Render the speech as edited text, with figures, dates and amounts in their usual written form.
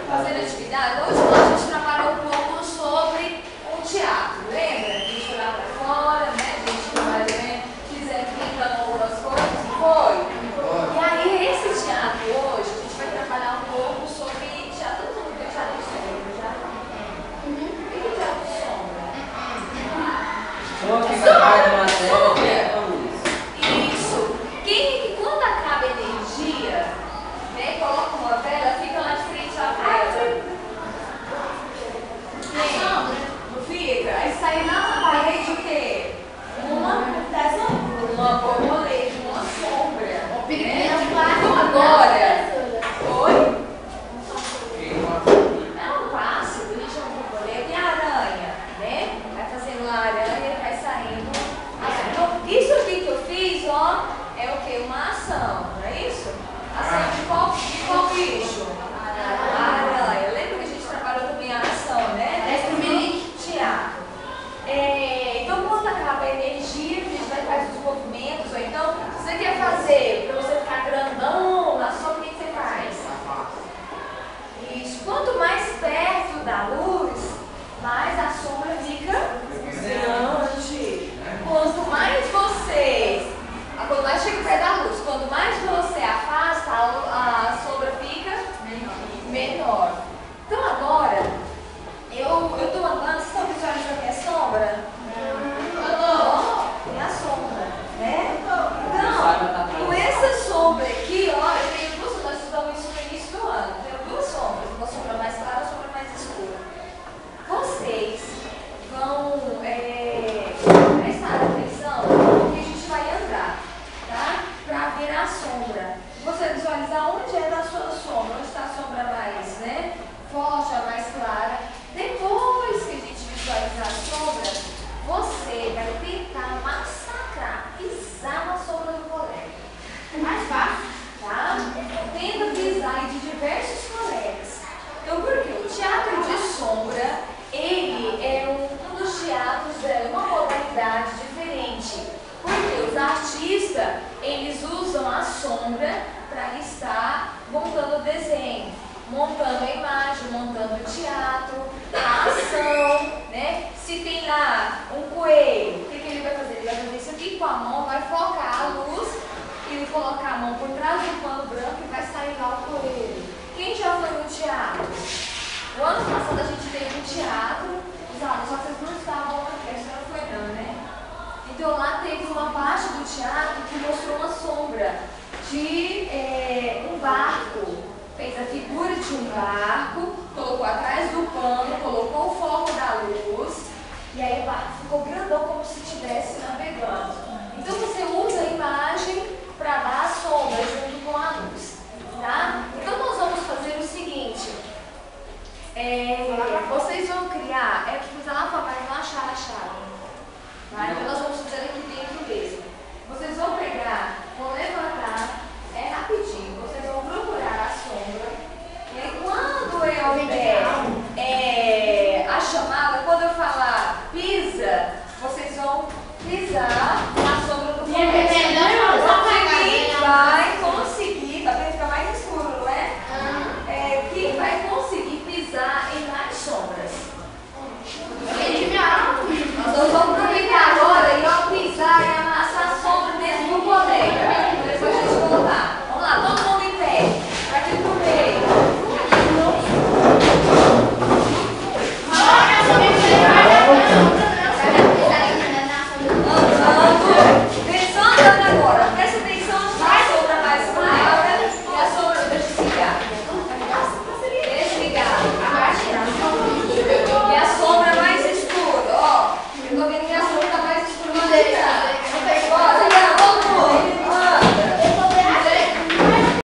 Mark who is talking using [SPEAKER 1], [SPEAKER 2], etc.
[SPEAKER 1] fazendo atividade. Hoje a gente trabalhou um pouco sobre o teatro, lembra? A gente foi lá pra fora, né? A gente mais ou menos fizemos pintando algumas coisas, foi? E aí, esse teatro hoje, a gente vai trabalhar um pouco sobre teatro. Todo mundo tem teatro de sombra, já? O que é teatro de sombra? Sombra. Isso. Quando acaba a energia, né, coloca uma vela, fica lá de frente à vela. Não fica? Aí sai na parede o quê? Uma borboleta, uma sombra. Então agora. Oi? É um pássaro, a gente chama de borboleta. E a aranha, né? Vai fazendo a aranha e vai saindo. Então, isso aqui que eu fiz, ó, é o quê? Uma ação, não é isso? Ação de qual bicho? Aranha. Lembra que a gente trabalhou também a ação, né? Teatro. Então, quando acaba a energia, a gente vai fazer os movimentos, ou então, se você quer fazer para você ficar grandão na sombra, o que você faz? Isso. Quanto mais perto da luz, mais a sombra fica grande. Quanto mais chega perto da luz, quanto mais você afasta, a sombra fica menor. Então agora, eu estou andando, vocês estão visualizando a minha sombra? Tem a sombra, né? Então, com essa sombra aqui, ó, eu tenho duas, nós estudamos isso no início do ano. Eu tenho duas sombras, uma sombra mais clara e uma sombra mais escura. Vocês vão prestar atenção porque a gente vai andar, tá? Para ver a sombra. Você visualizar onde é da sua sombra, onde está a sombra mais, né? Forte, a mais clara. Depois que a gente visualizar a sombra, você vai tentar massacrar, pisar na sombra do colega. Mais fácil, tá? Tenta pisar em diversos colegas. Então, por quê? O teatro de sombra, ele é um dos teatros, uma modalidade diferente. Porque os artistas, eles usam a sombra para estar montando o desenho, montando a imagem, montando o teatro, a ação, né? Se tem lá um coelho, o que ele vai fazer? Ele vai fazer isso aqui com a mão, vai focar a luz e colocar a mão por trás do pano branco e vai sair lá o coelho. Quem já foi no teatro? O ano passado a gente teve um teatro, só que vocês não estavam na festa, não foi não, né? Então lá teve uma parte do teatro que mostrou uma sombra de um barco. Fez a figura de um barco, colocou atrás do pano, colocou o foco da luz, e aí o barco ficou grandão como se estivesse navegando.